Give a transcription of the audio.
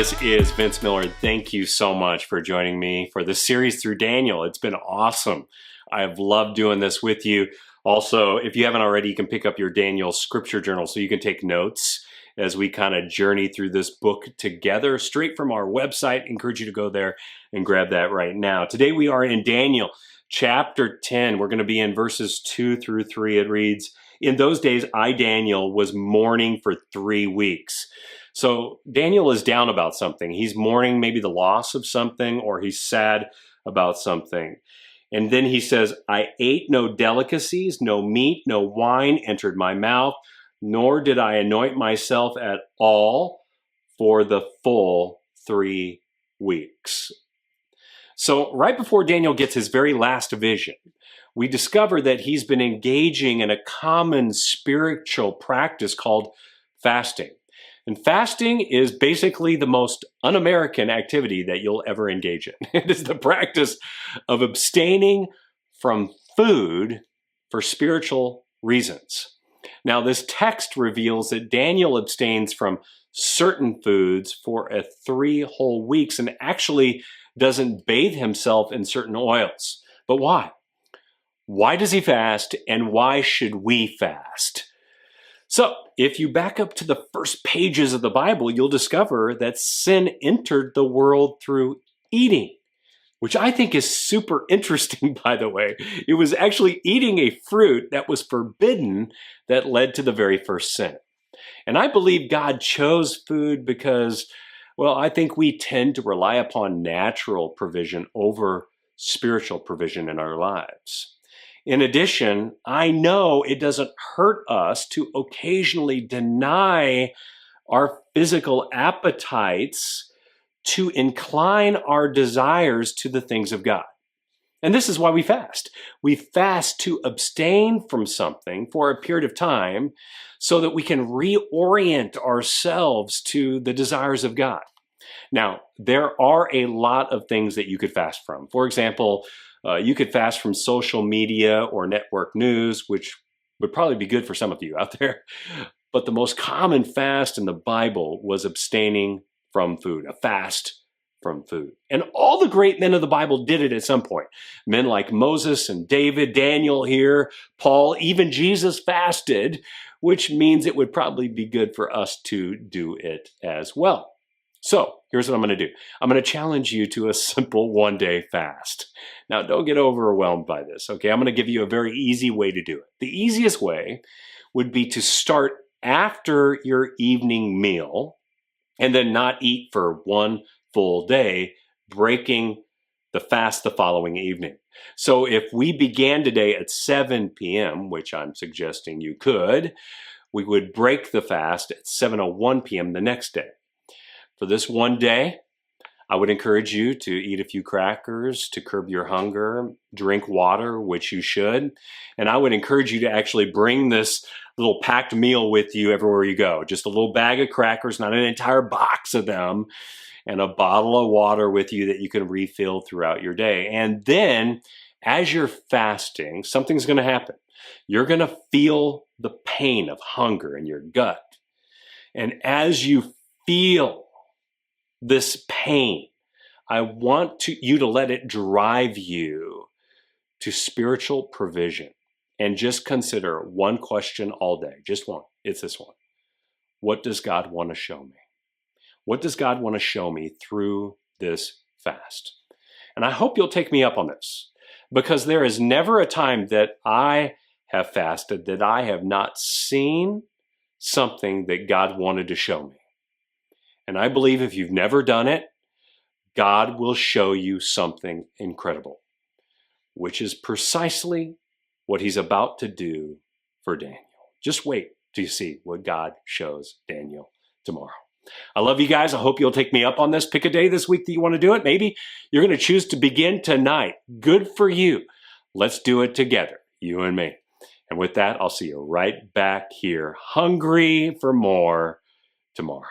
This is Vince Miller. Thank you so much for joining me for this series through Daniel. It's been awesome. I've loved doing this with you. Also, if you haven't already, you can pick up your Daniel scripture journal so you can take notes as we kind of journey through this book together straight from our website. I encourage you to go there and grab that right now. Today we are in Daniel chapter 10. We're going to be in verses 2 through 3. It reads, "In those days, I, Daniel, was mourning for 3 weeks." So Daniel is down about something. He's mourning maybe the loss of something, or he's sad about something. And then he says, "I ate no delicacies, no meat, no wine entered my mouth, nor did I anoint myself at all for the full 3 weeks." So right before Daniel gets his very last vision, we discover that he's been engaging in a common spiritual practice called fasting. And fasting is basically the most un-American activity that you'll ever engage in. It is the practice of abstaining from food for spiritual reasons. Now, this text reveals that Daniel abstains from certain foods for 3 whole weeks and actually doesn't bathe himself in certain oils. But why? Why does he fast, and why should we fast? So, if you back up to the first pages of the Bible, you'll discover that sin entered the world through eating, which I think is super interesting, by the way. It was actually eating a fruit that was forbidden that led to the very first sin. And I believe God chose food because, well, I think we tend to rely upon natural provision over spiritual provision in our lives. In addition, I know it doesn't hurt us to occasionally deny our physical appetites to incline our desires to the things of God. And this is why we fast. We fast to abstain from something for a period of time so that we can reorient ourselves to the desires of God. Now, there are a lot of things that you could fast from. For example, you could fast from social media or network news, which would probably be good for some of you out there. But the most common fast in the Bible was abstaining from food, a fast from food. And all the great men of the Bible did it at some point. Men like Moses and David, Daniel here, Paul, even Jesus fasted, which means it would probably be good for us to do it as well. So here's what I'm going to do. I'm going to challenge you to a simple 1-day fast. Now, don't get overwhelmed by this, okay? I'm going to give you a very easy way to do it. The easiest way would be to start after your evening meal and then not eat for 1 full day, breaking the fast the following evening. So if we began today at 7 p.m., which I'm suggesting you could, we would break the fast at 7:01 p.m. the next day. For this 1 day, I would encourage you to eat a few crackers to curb your hunger, drink water, which you should, and I would encourage you to actually bring this little packed meal with you everywhere you go. Just a little bag of crackers, not an entire box of them, and a bottle of water with you that you can refill throughout your day. And then, as you're fasting, something's going to happen. You're going to feel the pain of hunger in your gut. And as you feel this pain, I want you to let it drive you to spiritual provision. And just consider one question all day, just one. It's this one. What does God want to show me? What does God want to show me through this fast? And I hope you'll take me up on this, because there is never a time that I have fasted that I have not seen something that God wanted to show me. And I believe if you've never done it, God will show you something incredible, which is precisely what he's about to do for Daniel. Just wait till you see what God shows Daniel tomorrow. I love you guys. I hope you'll take me up on this. Pick a day this week that you want to do it. Maybe you're going to choose to begin tonight. Good for you. Let's do it together, you and me. And with that, I'll see you right back here, hungry for more tomorrow.